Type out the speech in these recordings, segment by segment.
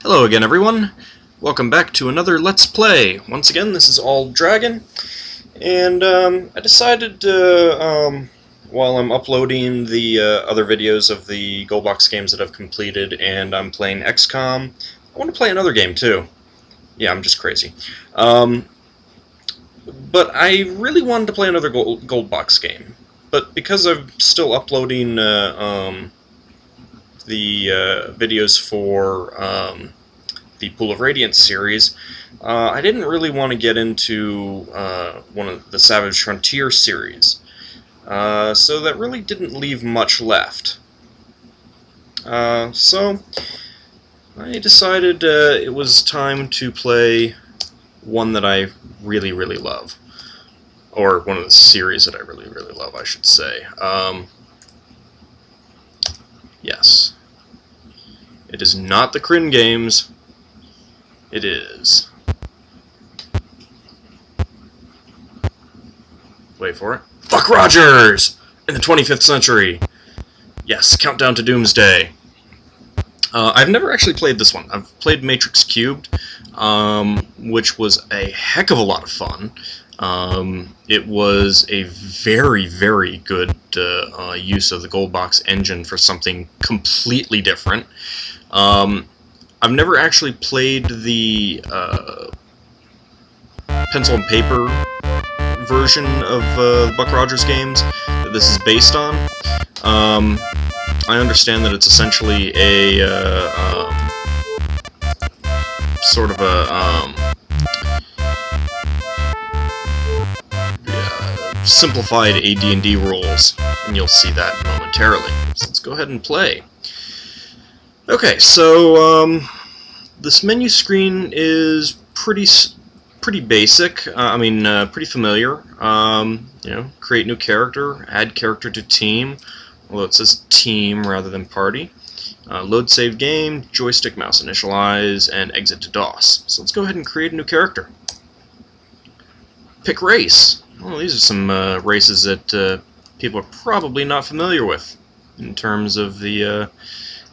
Hello again, everyone. Welcome back to another Let's Play. Once again, this is AuldDragon, and I decided to, while I'm uploading the other videos of the Goldbox games that I've completed, and I'm playing XCOM, I want to play another game too. Yeah, I'm just crazy. But I really wanted to play another Goldbox game, but because I'm still uploading the videos for the Pool of Radiance series, I didn't really want to get into one of the Savage Frontier series, so that really didn't leave much left. So I decided it was time to play one that I really love, or one of the series that I really love, I should say. Yes. It is not the Kryn games. It is. Wait for it. Buck Rogers! In the 25th century! Yes, Countdown to Doomsday. I've never actually played this one. I've played Matrix Cubed, which was a heck of a lot of fun. It was a very good use of the Goldbox engine for something completely different. I've never actually played the pencil and paper version of the Buck Rogers games that this is based on. I understand that it's essentially a sort of a simplified AD&D rules, and you'll see that momentarily. So let's go ahead and play. Okay, so this menu screen is pretty basic. Pretty familiar. Create new character, add character to team. Although it says team rather than party. Load save game, joystick, mouse initialize, and exit to DOS. So let's go ahead and create a new character. Pick race. Well, these are some races that people are probably not familiar with in terms of the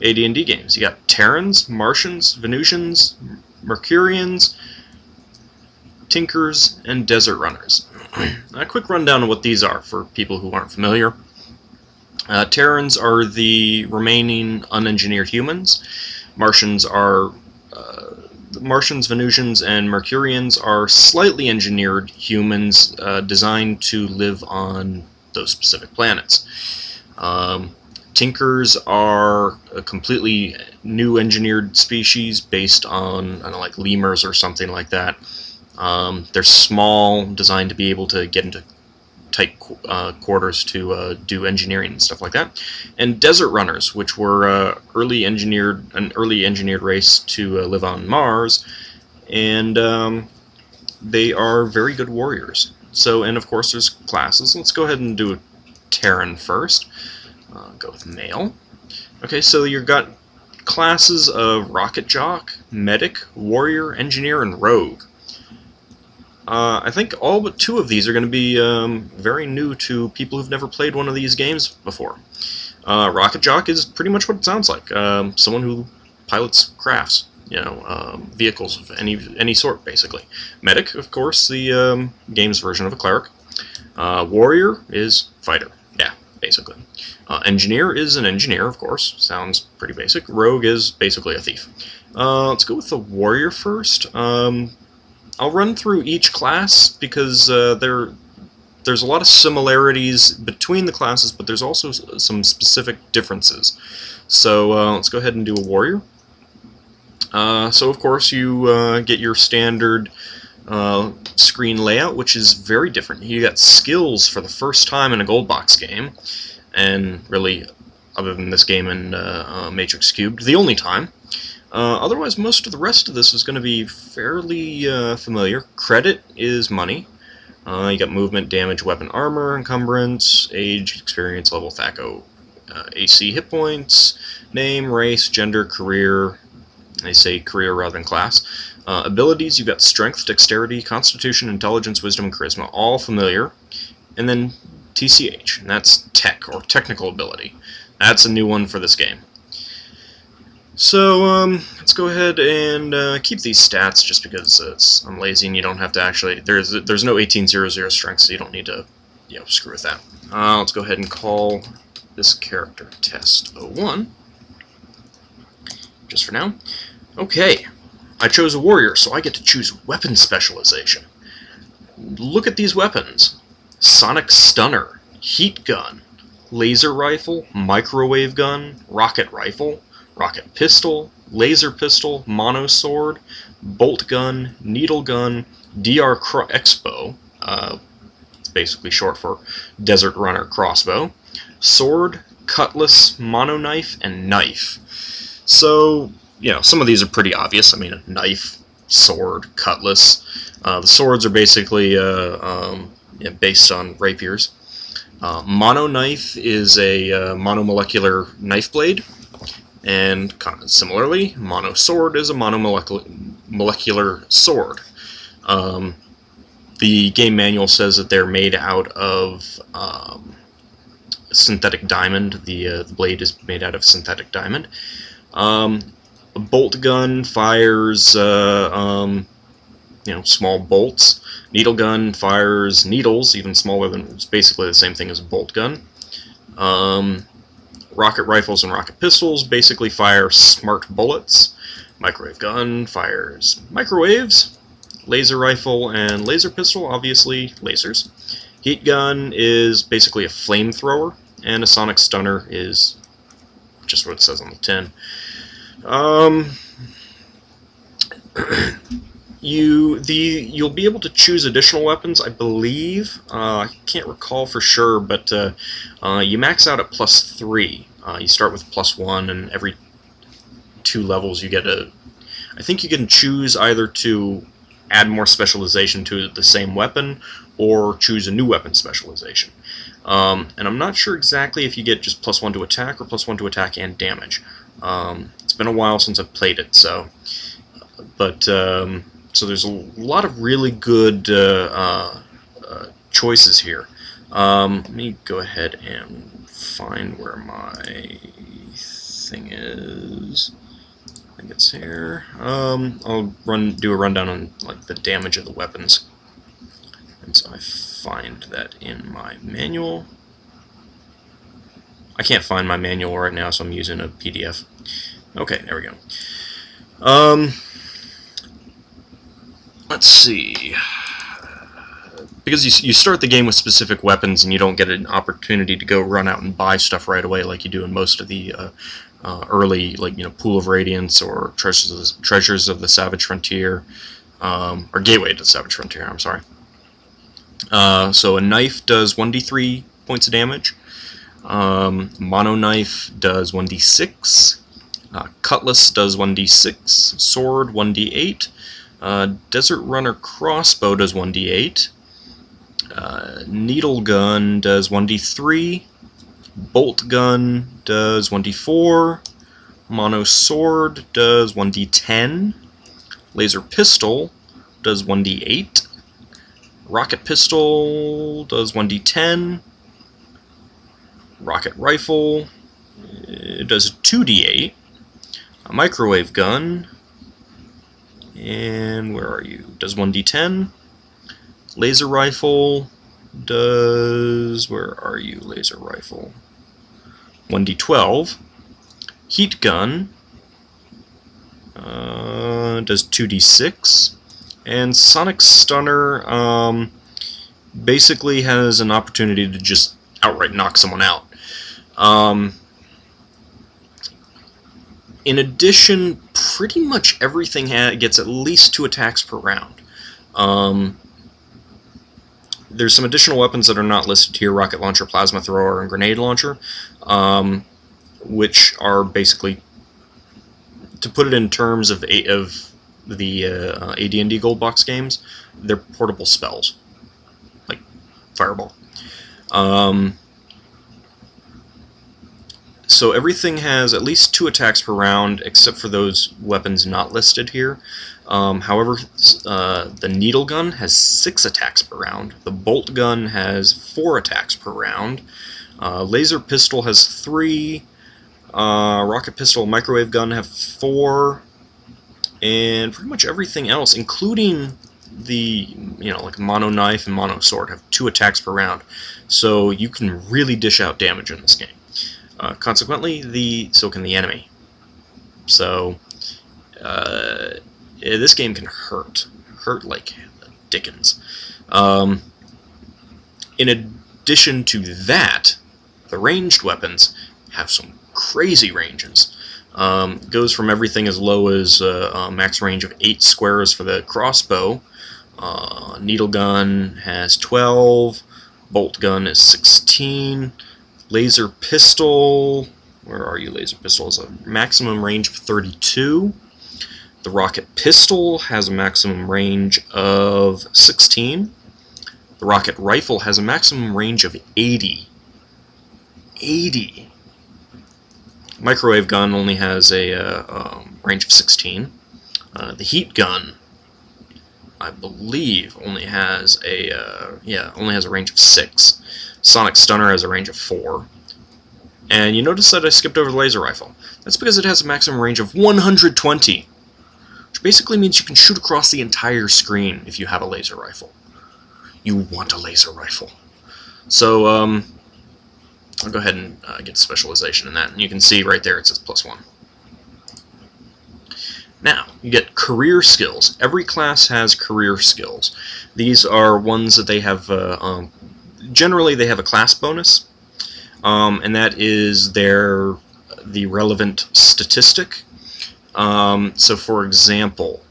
AD&D games. You got Terrans, Martians, Venusians, Mercurians, Tinkers, and Desert Runners. A quick rundown of what these are for people who aren't familiar. Terrans are the remaining unengineered humans. Martians, Venusians, and Mercurians are slightly engineered humans designed to live on those specific planets. Tinkers are a completely new engineered species based on, I don't know, like lemurs or something like that. They're small, designed to be able to get into tight quarters to do engineering and stuff like that. And Desert Runners, which were an early engineered race to live on Mars, and they are very good warriors. So, and of course there's classes. Let's go ahead and do a Terran first. Go with male. Okay, so you've got classes of Rocket Jock, Medic, Warrior, Engineer, and Rogue. I think all but two of these are going to be very new to people who've never played one of these games before. Rocket Jock is pretty much what it sounds like. Someone who pilots crafts, vehicles of any sort, basically. Medic, of course, the game's version of a cleric. Warrior is fighter, yeah, basically. Engineer is an engineer, of course. Sounds pretty basic. Rogue is basically a thief. Let's go with the warrior first. I'll run through each class because there's a lot of similarities between the classes, but there's also some specific differences. So let's go ahead and do a warrior. So of course you get your standard screen layout, which is very different. You got skills for the first time in a Goldbox game, and really, other than this game and Matrix Cubed, the only time. Otherwise, most of the rest of this is going to be fairly familiar. Credit is money. You got movement, damage, weapon, armor, encumbrance, age, experience, level, THACO, AC, hit points, name, race, gender, career. They say career rather than class. Abilities, you've got strength, dexterity, constitution, intelligence, wisdom, and charisma, all familiar. And then TCH, and that's tech, or technical ability. That's a new one for this game. So let's go ahead and keep these stats just because I'm lazy and you don't have to actually. There's no 1800 strength, so you don't need to screw with that. Let's go ahead and call this character Test 01 just for now. Okay, I chose a warrior, so I get to choose weapon specialization. Look at these weapons: sonic stunner, heat gun, laser rifle, microwave gun, rocket rifle, rocket pistol, laser pistol, mono sword, bolt gun, needle gun, Expo, it's basically short for Desert Runner crossbow, sword, cutlass, mono knife, and knife. So, some of these are pretty obvious. I mean, a knife, sword, cutlass. The swords are basically based on rapiers. Mono knife is a monomolecular knife blade. And similarly, mono sword is a monomolecular sword. The game manual says that they're made out of synthetic diamond. The blade is made out of synthetic diamond. A bolt gun fires small bolts. Needle gun fires needles, even smaller than. It's basically the same thing as a bolt gun. Rocket rifles and rocket pistols basically fire smart bullets. Microwave gun fires microwaves. Laser rifle and laser pistol, obviously lasers. Heat gun is basically a flamethrower, and a sonic stunner is just what it says on the tin. You'll be able to choose additional weapons, I believe. I can't recall for sure, but you max out at +3. You start with +1, and every 2 levels you get I think you can choose either to add more specialization to the same weapon, or choose a new weapon specialization. And I'm not sure exactly if you get just +1 to attack, or +1 to attack and damage. It's been a while since I've played it, so there's a lot of really good choices here. Let me go ahead and find where my thing is. I think it's here. I'll do a rundown on the damage of the weapons. And so I find that in my manual. I can't find my manual right now, so I'm using a PDF. Okay, there we go. Let's see. Because you start the game with specific weapons, and you don't get an opportunity to go run out and buy stuff right away like you do in most of the early, Pool of Radiance or Treasures of the Savage Frontier, or Gateway to the Savage Frontier. I'm sorry. So a knife does 1d3 points of damage. Mono knife does 1d6. Cutlass does 1d6. Sword 1d8. Desert Runner crossbow does 1d8. Needle gun does 1d3. Bolt gun does 1d4. Mono sword does 1d10. Laser pistol does 1d8. Rocket pistol does 1d10. Rocket rifle does 2d8. A microwave gun, and where are you? Does 1d10. Laser rifle does, where are you, laser rifle? 1d12. Heat gun does 2d6. And sonic stunner basically has an opportunity to just outright knock someone out. In addition, pretty much everything gets at least 2 attacks per round. There's some additional weapons that are not listed here: rocket launcher, plasma thrower, and grenade launcher, which are basically, to put it in terms of the AD&D Gold Box games, they're portable spells, like Fireball. So everything has at least 2 attacks per round, except for those weapons not listed here. However, the needle gun has 6 attacks per round. The bolt gun has 4 attacks per round. Laser pistol has 3. Rocket pistol, microwave gun have 4, and pretty much everything else, including the, like mono knife and mono sword, have 2 attacks per round. So you can really dish out damage in this game. Consequently, so can the enemy. So this game can hurt like dickens. In addition to that, the ranged weapons have some crazy ranges. Goes from everything as low as a max range of 8 squares for the crossbow. Needle gun has 12. Bolt gun is 16. Laser pistol, where are you? Laser pistol has a maximum range of 32. The rocket pistol has a maximum range of 16. The rocket rifle has a maximum range of 80. 80. Microwave gun only has a range of 16. The heat gun, I believe, only has a range of 6. Sonic stunner has a range of 4. And you notice that I skipped over the laser rifle. That's because it has a maximum range of 120, which basically means you can shoot across the entire screen if you have a laser rifle. You want a laser rifle. So I'll go ahead and get specialization in that, and you can see right there it says +1. Now, you get career skills. Every class has career skills. These are ones that they have, generally they have a class bonus, and that is the relevant statistic. So for example,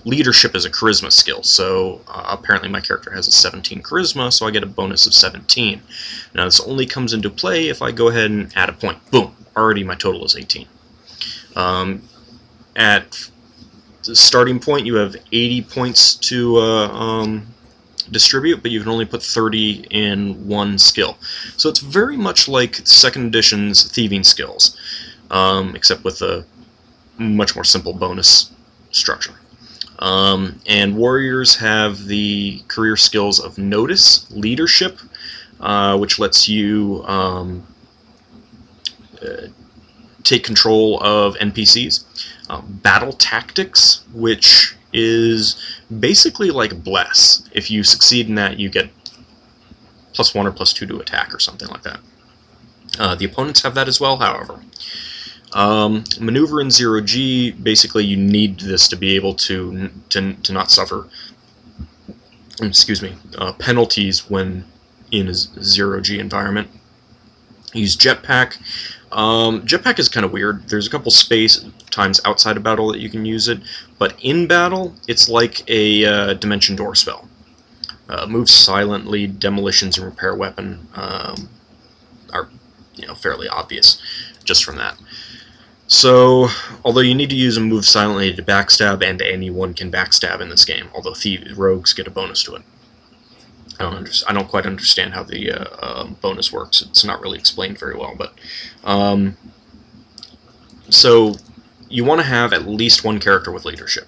leadership is a charisma skill, so apparently my character has a 17 charisma, so I get a bonus of 17. Now this only comes into play if I go ahead and add a point. Boom! Already my total is 18. At the starting point you have 80 points to distribute, but you can only put 30 in one skill. So it's very much like 2nd edition's thieving skills, except with a much more simple bonus structure. And warriors have the career skills of notice, leadership, which lets you take control of NPCs. Battle tactics, which is basically like bless. If you succeed in that, you get +1 or +2 to attack or something like that. The opponents have that as well, however. Maneuver in 0G, basically you need this to be able to not suffer, penalties when in a 0G environment. Use jetpack. Jetpack is kind of weird. There's a couple times outside of battle that you can use it, but in battle it's like a dimension door spell. Moves silently, demolitions and repair weapon are fairly obvious just from that. So, although you need to use a move silently to backstab, and anyone can backstab in this game, although rogues get a bonus to it. I don't quite understand how the bonus works. It's not really explained very well, but so you want to have at least one character with leadership,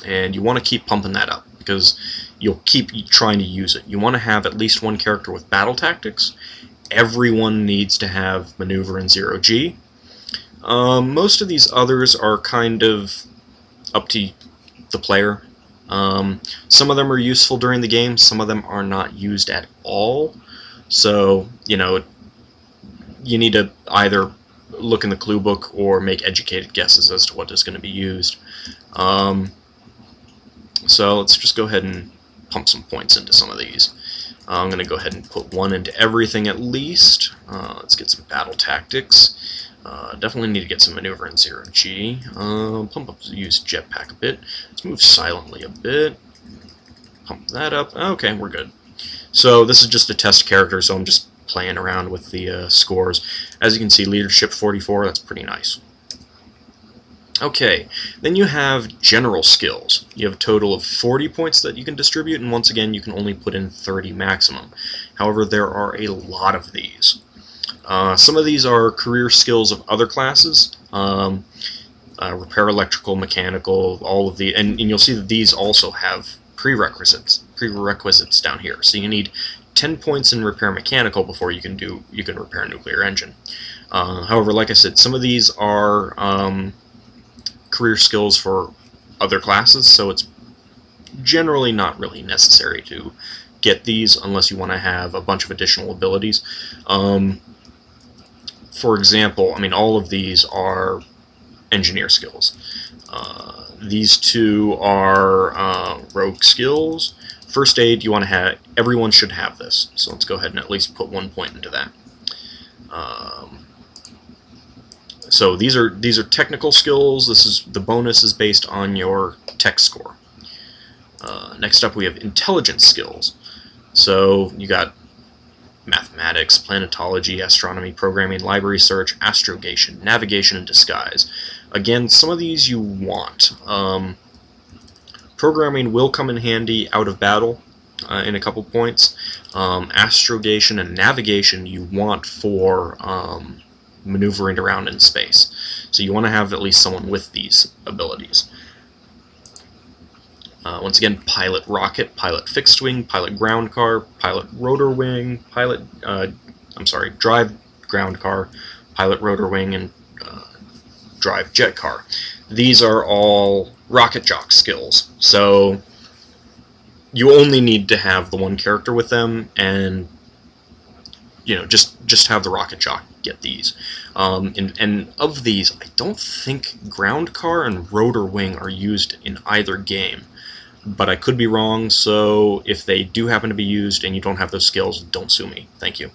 and you want to keep pumping that up because you'll keep trying to use it. You want to have at least one character with battle tactics. Everyone needs to have maneuver in 0G. Most of these others are kind of up to the player. Some of them are useful during the game, some of them are not used at all. So, you need to either look in the clue book or make educated guesses as to what is going to be used. So let's just go ahead and pump some points into some of these. I'm going to go ahead and put 1 into everything at least. Let's get some battle tactics. Definitely need to get some maneuver in 0G. Pump up, use jetpack a bit. Let's move silently a bit. Pump that up. Okay, we're good. So this is just a test character, so I'm just playing around with the scores. As you can see, leadership 44, that's pretty nice. Okay, then you have general skills. You have a total of 40 points that you can distribute, and once again, you can only put in 30 maximum. However, there are a lot of these. Some of these are career skills of other classes. Repair, electrical, mechanical, all of the, and you'll see that these also have prerequisites down here. So you need 10 points in repair mechanical before you can repair a nuclear engine. However, like I said, some of these are career skills for other classes, so it's generally not really necessary to get these unless you want to have a bunch of additional abilities. For example, I mean, all of these are engineer skills. These two are rogue skills. First aid, you want to have, everyone should have this, so let's go ahead and at least put 1 point into that. So these are technical skills. This is the bonus is based on your tech score. Next up, we have intelligence skills. So you got mathematics, planetology, astronomy, programming, library search, astrogation, navigation, and disguise. Again, some of these you want. Programming will come in handy out of battle in a couple points. Astrogation and navigation you want for maneuvering around in space. So you want to have at least someone with these abilities. Once again, pilot rocket, pilot fixed wing, pilot ground car, pilot rotor wing, drive ground car, pilot rotor wing, and drive jet car. These are all rocket jock skills, so you only need to have the one character with them, and just have the rocket jock get these. And of these, I don't think ground car and rotor wing are used in either game. But I could be wrong, so if they do happen to be used and you don't have those skills, don't sue me. Thank you.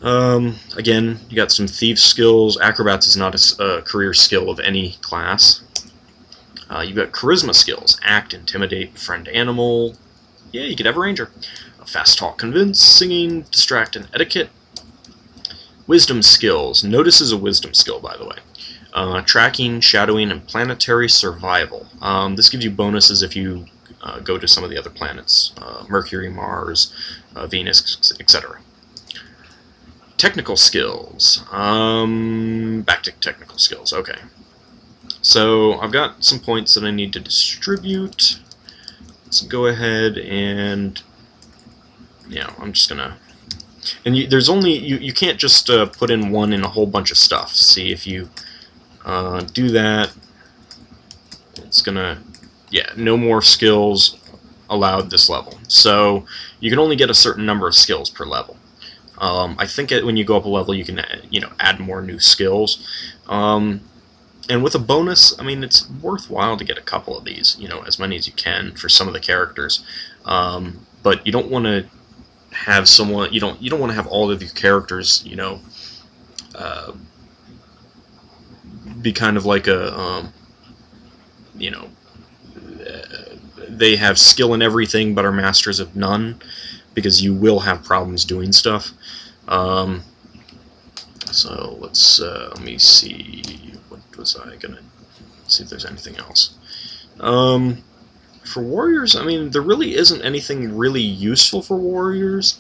Again, you got some thief skills. Acrobats is not a career skill of any class. You've got charisma skills. Act, intimidate, befriend animal. Yeah, you could have a ranger. Fast talk, convince, singing, distract, and etiquette. Wisdom skills. Notice is a wisdom skill, by the way. Tracking, shadowing, and planetary survival. This gives you bonuses if you go to some of the other planets. Mercury, Mars, Venus, etc. Technical skills. Back to technical skills. Okay. So I've got some points that I need to distribute. Let's go ahead and I'm just gonna. And there's only you can't just put in one in a whole bunch of stuff. See, if you do that, it's gonna, no more skills allowed this level. So you can only get a certain number of skills per level. I think when you go up a level, you can add more new skills. And with a bonus, I mean, it's worthwhile to get a couple of these, as many as you can for some of the characters. But you don't want to have someone, you don't want to have all of your characters, be kind of like a, they have skill in everything but are masters of none, because you will have problems doing stuff. So let's, let me see, what was I gonna, see if there's anything else. For warriors, I mean, there really isn't anything really useful for warriors,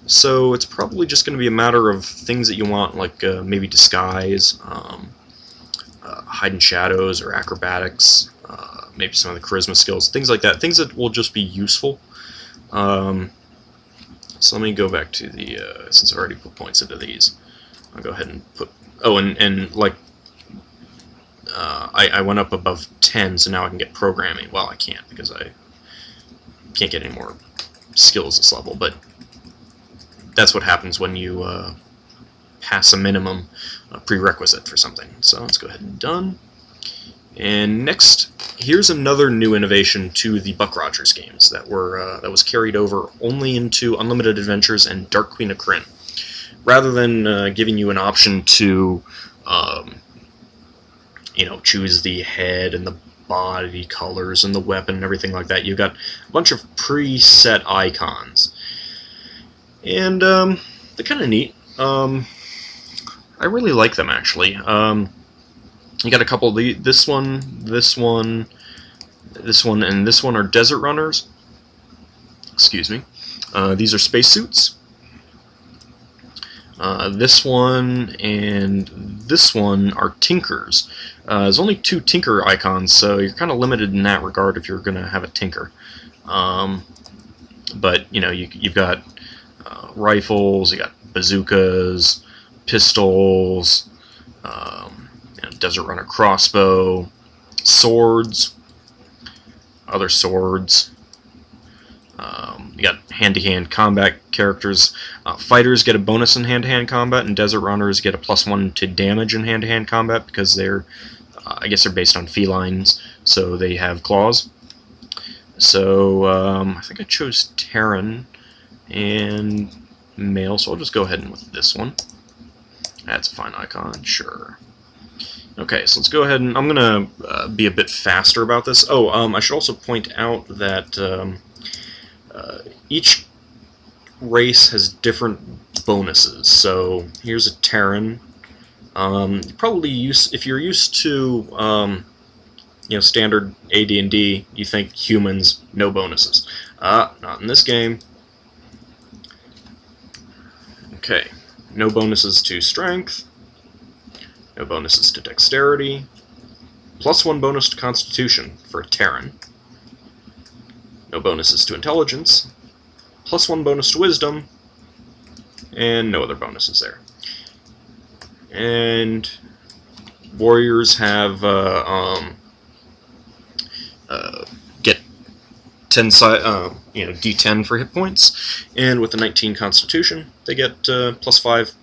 so it's probably just going to be a matter of things that you want, like maybe disguise, hide in shadows, or acrobatics, maybe some of the charisma skills, things like that, things that will just be useful. So let me go back to the, since I've already put points into these, I'll go ahead and put, and like, I went up above 10, so now I can get programming. Well, I can't, because I can't get any more skills this level, but that's what happens when you pass a minimum prerequisite for something. So let's go ahead and done. And next, here's another new innovation to the Buck Rogers games that was carried over only into Unlimited Adventures and Dark Queen of Krynn. Rather than giving you an option to choose the head and the body colors and the weapon and everything like that, you've got a bunch of preset icons. And they're kind of neat. I really like them, actually. You got a couple of this one, and this one are desert runners. Excuse me. These are spacesuits. This one and this one are tinkers. There's only 2 tinker icons, so you're kind of limited in that regard if you're going to have a tinker. But you've got rifles, you got bazookas, pistols, desert runner crossbow, swords, other swords. You got hand-to-hand combat characters. Fighters get a bonus in hand-to-hand combat, and desert runners get a +1 to damage in hand-to-hand combat because they're, I guess they're based on felines, so they have claws. So I think I chose Terran and male, so I'll just go ahead and with this one. That's a fine icon, sure. Okay, so let's go ahead and I'm going to be a bit faster about this. Oh, I should also point out that each race has different bonuses. So here's a Terran. Probably if you're used to standard AD&D, you think humans, no bonuses. Not in this game. Okay, no bonuses to strength, no bonuses to dexterity, +1 bonus to constitution for a Terran, no bonuses to intelligence, +1 bonus to wisdom, and no other bonuses there. And warriors have get 10 D10 for hit points, and with the 19 Constitution, they get +5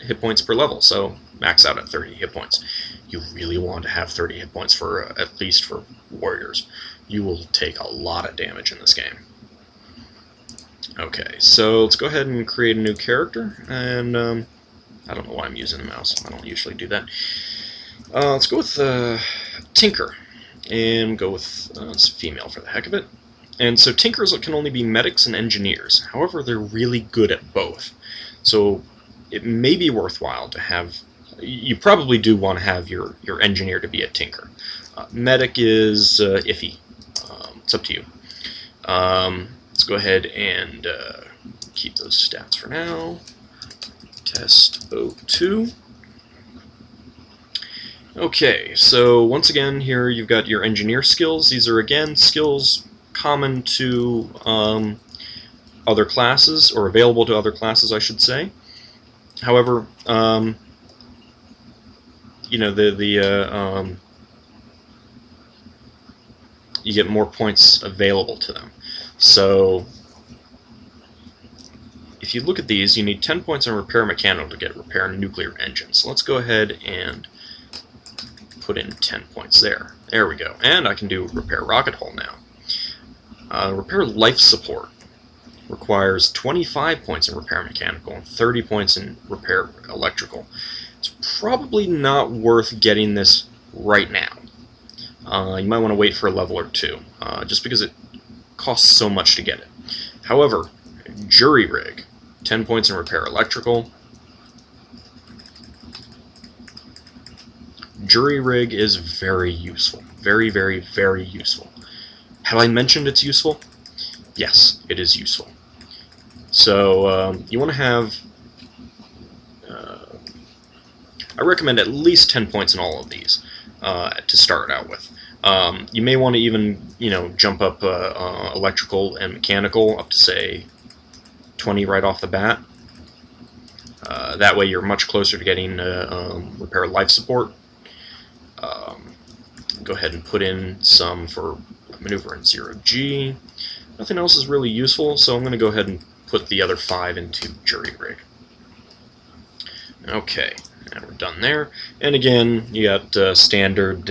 hit points per level, so max out at 30 hit points. You really want to have 30 hit points for at least for warriors. You will take a lot of damage in this game. Okay, so let's go ahead and create a new character, and I don't know why I'm using the mouse. I don't usually do that. Let's go with Tinker, and go with it's female for the heck of it. And so Tinkers can only be medics and engineers. However, they're really good at both. So it may be worthwhile to have... You probably do want to have your engineer to be a Tinker. Medic is iffy. It's up to you. Let's go ahead and keep those stats for now. Test 02. Okay, so once again here you've got your engineer skills. These are again skills common to other classes, or available to other classes, I should say. However, you get more points available to them. So if you look at these, you need 10 points on repair mechanical to get repair nuclear engines. So let's go ahead and put in 10 points there. There we go. And I can do repair rocket hull now. Repair life support requires 25 points in repair mechanical and 30 points in repair electrical. It's probably not worth getting this right now. You might want to wait for a level or two, just because it costs so much to get it. However, jury rig, 10 points in repair electrical. Jury rig is very useful. Very, very, very useful. Have I mentioned it's useful? Yes, it is useful. So you want to have... I recommend at least 10 points in all of these to start out with. You may want to even, jump up electrical and mechanical up to, say, 20 right off the bat. That way you're much closer to getting repair life support. Go ahead and put in some for maneuver in 0G. Nothing else is really useful, so I'm going to go ahead and put the other 5 into jury rig. Okay, and we're done there. And again, you got standard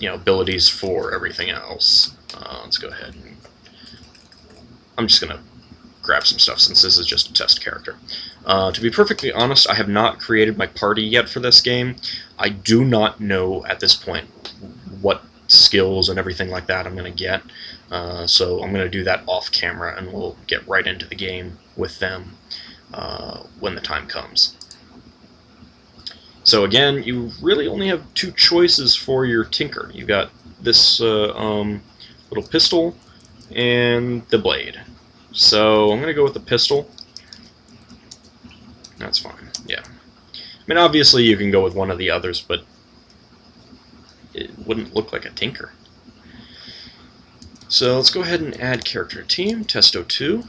abilities for everything else. Let's go ahead and... I'm just going to grab some stuff since this is just a test character. To be perfectly honest, I have not created my party yet for this game. I do not know at this point what skills and everything like that I'm going to get. So I'm going to do that off camera, and we'll get right into the game with them when the time comes. So again, you really only have 2 choices for your Tinker. You've got this little pistol and the blade. So I'm going to go with the pistol. That's fine, yeah. I mean, obviously you can go with one of the others, but it wouldn't look like a Tinker. So let's go ahead and add character to team, test 02,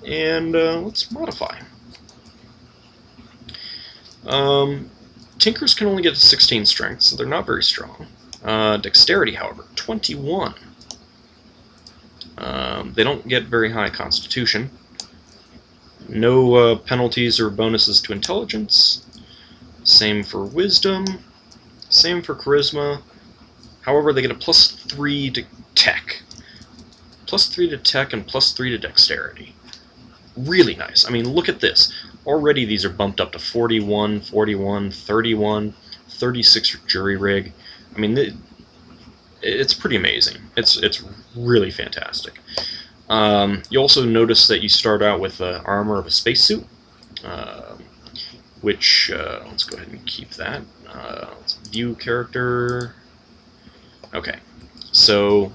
and let's modify. Tinkers can only get to 16 strength, so they're not very strong. Dexterity, however, 21. They don't get very high constitution. No penalties or bonuses to intelligence. Same for wisdom. Same for charisma. However, they get a +3 to tech. +3 to tech and +3 to dexterity. Really nice. I mean, look at this. Already these are bumped up to 41, 41, 31, 36 for jury rig. I mean, it's pretty amazing. It's really fantastic. You also notice that you start out with the armor of a spacesuit, which, let's go ahead and keep that. Let's view character. Okay, so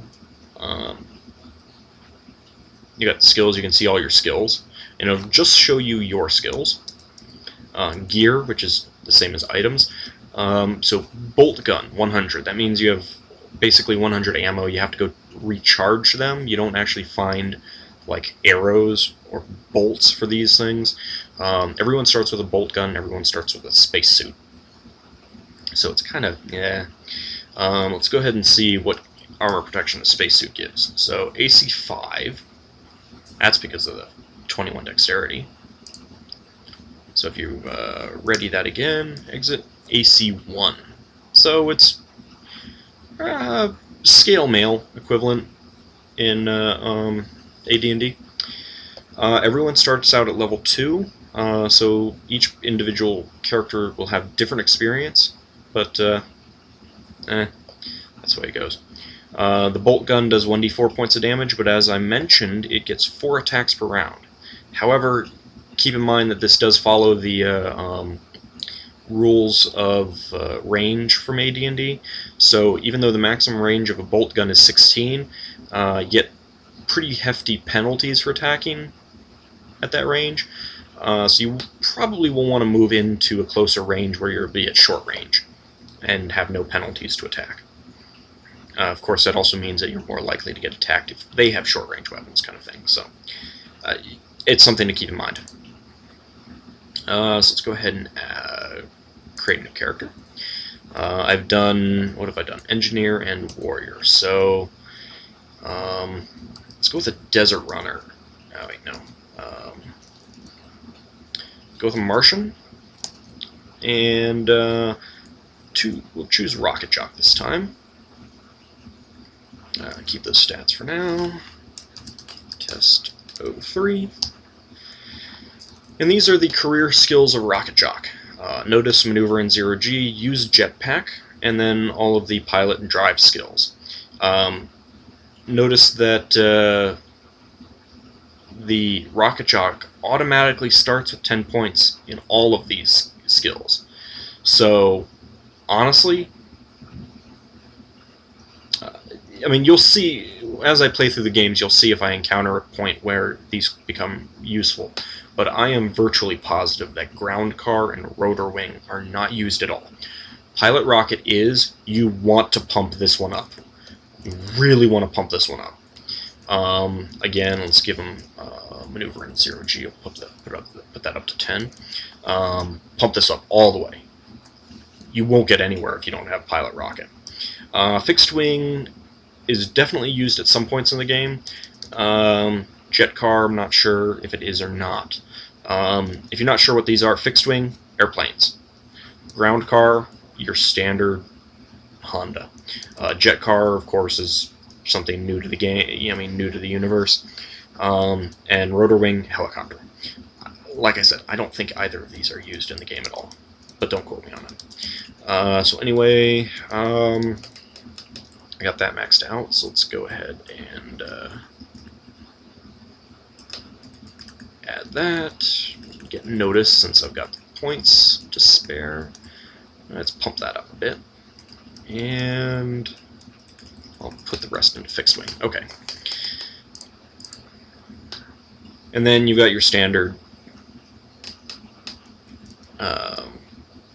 you got skills, you can see all your skills, and it'll just show you your skills. Gear, which is the same as items. So bolt gun, 100. That means you have basically 100 ammo. You have to go recharge them. You don't actually find like arrows or bolts for these things. Everyone starts with a bolt gun. Everyone starts with a spacesuit. So it's kind of, yeah. Let's go ahead and see what armor protection the spacesuit gives. So AC 5. That's because of the 21 dexterity. So if you ready that again, exit, AC 1. So it's scale mail equivalent in AD&D. Everyone starts out at level 2, so each individual character will have different experience, but that's the way it goes. The bolt gun does 1d4 points of damage, but as I mentioned, it gets 4 attacks per round. However, keep in mind that this does follow the rules of range from AD&D, so even though the maximum range of a bolt gun is 16, you get pretty hefty penalties for attacking at that range, so you probably will want to move into a closer range where you'll be at short range and have no penalties to attack. Of course, that also means that you're more likely to get attacked if they have short-range weapons, kind of thing. So it's something to keep in mind. So let's go ahead and create a new character. I've done, what have I done? Engineer and Warrior. So let's go with a Desert Runner. Oh, wait, no. Go with a Martian. And we'll choose Rocket Jock this time. Keep those stats for now. Test 03. And these are the career skills of Rocket Jock. Notice, maneuver in 0G, use jetpack, and then all of the pilot and drive skills. Notice that the Rocket Jock automatically starts with 10 points in all of these skills. So, honestly, I mean, you'll see, as I play through the games, you'll see if I encounter a point where these become useful. But I am virtually positive that ground car and rotor wing are not used at all. Pilot rocket is, you want to pump this one up. You really want to pump this one up. Again, let's give them maneuver in 0G. I'll put that up to 10. Pump this up all the way. You won't get anywhere if you don't have pilot rocket. Fixed wing is definitely used at some points in the game. Jet car, I'm not sure if it is or not. If you're not sure what these are, fixed wing, airplanes. Ground car, your standard Honda. Jet car, of course, is something new to the game, I mean, new to the universe. And rotor wing, helicopter. Like I said, I don't think either of these are used in the game at all, but don't quote me on it. So anyway, I got that maxed out, so let's go ahead and add that. Get notice since I've got the points to spare. Let's pump that up a bit. And I'll put the rest into fixed wing. Okay. And then you've got your standard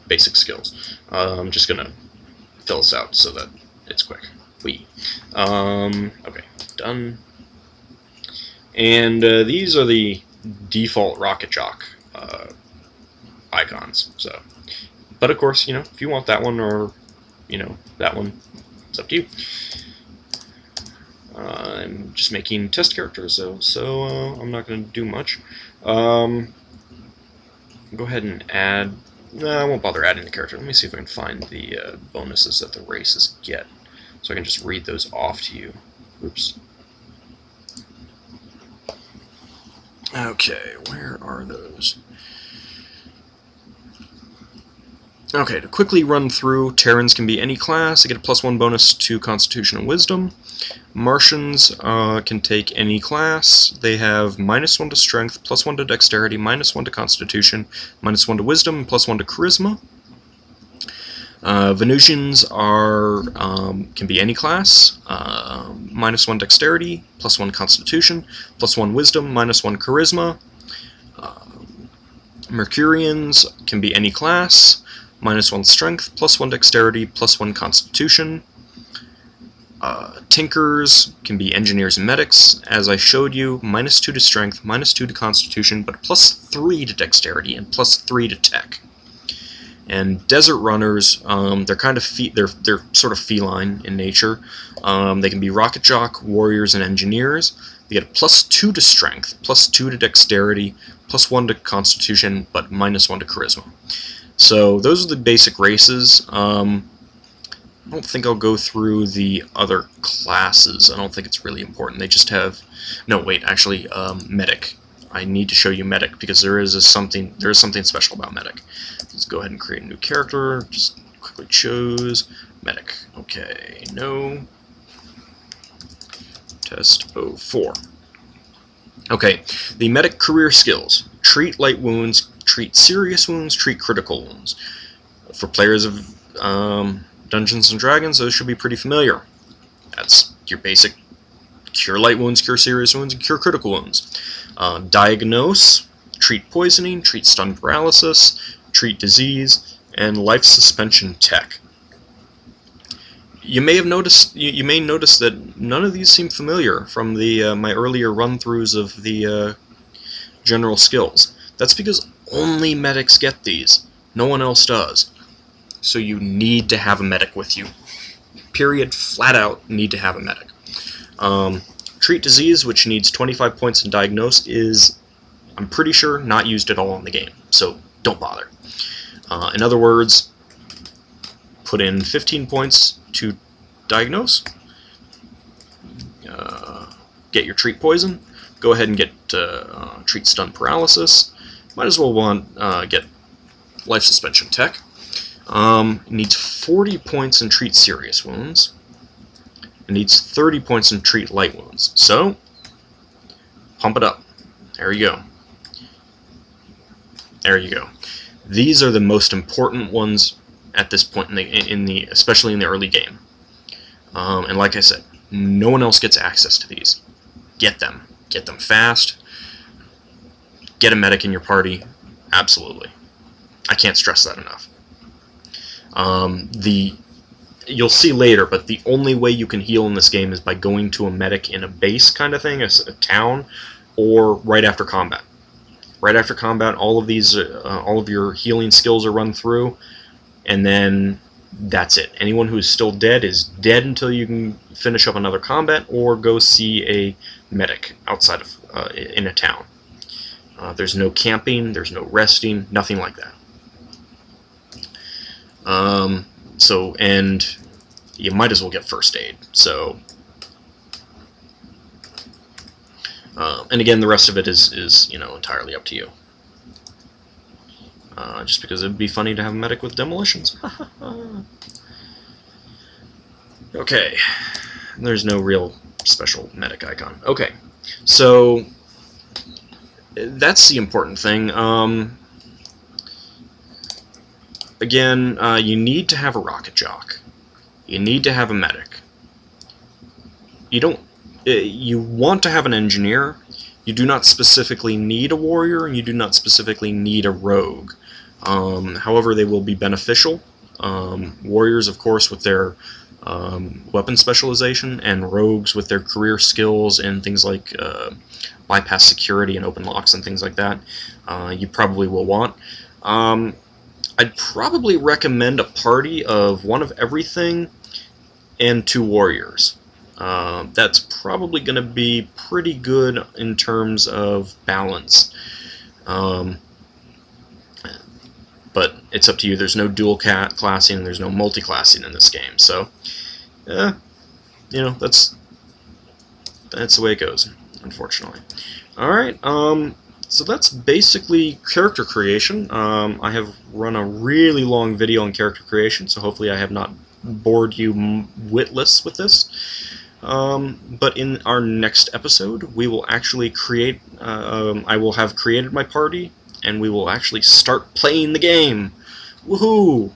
basic skills. I'm just going to fill this out so that it's quick. Okay, done. And these are the default Rocket Jock icons. So But of course, if you want that one or, that one, it's up to you. I'm just making test characters, though, so I'm not going to do much. Go ahead and add... No, I won't bother adding the character. Let me see if I can find the bonuses that the races get, so I can just read those off to you. Oops. Okay, where are those? Okay, to quickly run through, Terrans can be any class. They get a +1 bonus to Constitution and Wisdom. Martians can take any class. They have -1 to Strength, +1 to Dexterity, -1 to Constitution, -1 to Wisdom, and +1 to Charisma. Venusians can be any class. -1 Dexterity, +1 Constitution, +1 Wisdom, -1 Charisma. Mercurians can be any class. -1 Strength, +1 Dexterity, +1 Constitution. Tinkers can be Engineers and Medics. As I showed you, -2 to Strength, -2 to Constitution, but +3 to Dexterity and +3 to Tech. And Desert Runners, they're sort of feline in nature. They can be Rocket Jock, Warriors, and Engineers. They get a +2 to Strength, +2 to Dexterity, +1 to Constitution, but -1 to Charisma. So those are the basic races. I don't think I'll go through the other classes. I don't think it's really important. They just have... No, wait, actually, Medic. I need to show you Medic, because there is something special about Medic. Let's go ahead and create a new character. Just quickly choose Medic. Okay, no. Test 04. Okay, the Medic career skills. Treat light wounds, treat serious wounds, treat critical wounds. For players of Dungeons & Dragons, those should be pretty familiar. That's your basic cure light wounds, cure serious wounds, and cure critical wounds. Diagnose, treat poisoning, treat stun paralysis, treat disease, and life suspension tech. You may notice that none of these seem familiar from the my earlier run-throughs of the general skills. That's because only medics get these. No one else does. So you need to have a medic with you. Period. Flat out need to have a medic. Treat disease, which needs 25 points in diagnose, is, I'm pretty sure, not used at all in the game. So don't bother. In other words, put in 15 points to diagnose. Get your treat poison. Go ahead and get treat stun paralysis. Might as well get life suspension tech. Needs 40 points in treat serious wounds. It needs 30 points in treat light wounds. So, pump it up. There you go. There you go. These are the most important ones at this point especially in the early game. And like I said, no one else gets access to these. Get them. Get them fast. Get a medic in your party. Absolutely. I can't stress that enough. You'll see later, but the only way you can heal in this game is by going to a medic in a base kind of thing, a town, or right after combat. Right after combat, all of your healing skills are run through, and then that's it. Anyone who is still dead is dead until you can finish up another combat or go see a medic outside of in a town. There's no camping, there's no resting, nothing like that. And you might as well get first aid. So, and again, the rest of it is entirely up to you. Just because it'd be funny to have a medic with demolitions. Okay, there's no real special medic icon. Okay, so that's the important thing. Again, you need to have a rocket jock. You need to have a medic. You want to have an engineer. You do not specifically need a warrior, and you do not specifically need a rogue. However, they will be beneficial. Warriors, of course, with their weapon specialization, and rogues with their career skills and things like bypass security and open locks and things like that. You probably will want. I'd probably recommend a party of one of everything and 2 warriors. That's probably going to be pretty good in terms of balance. But it's up to you. There's no dual classing and there's no multi-classing in this game. So, you know, that's the way it goes, unfortunately. Alright, so that's basically character creation. I have run a really long video on character creation, so hopefully I have not bored you witless with this. But in our next episode, we will actually create, I will have created my party, and we will actually start playing the game. Woohoo!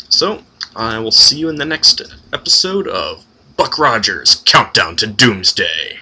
So, I will see you in the next episode of Buck Rogers' Countdown to Doomsday.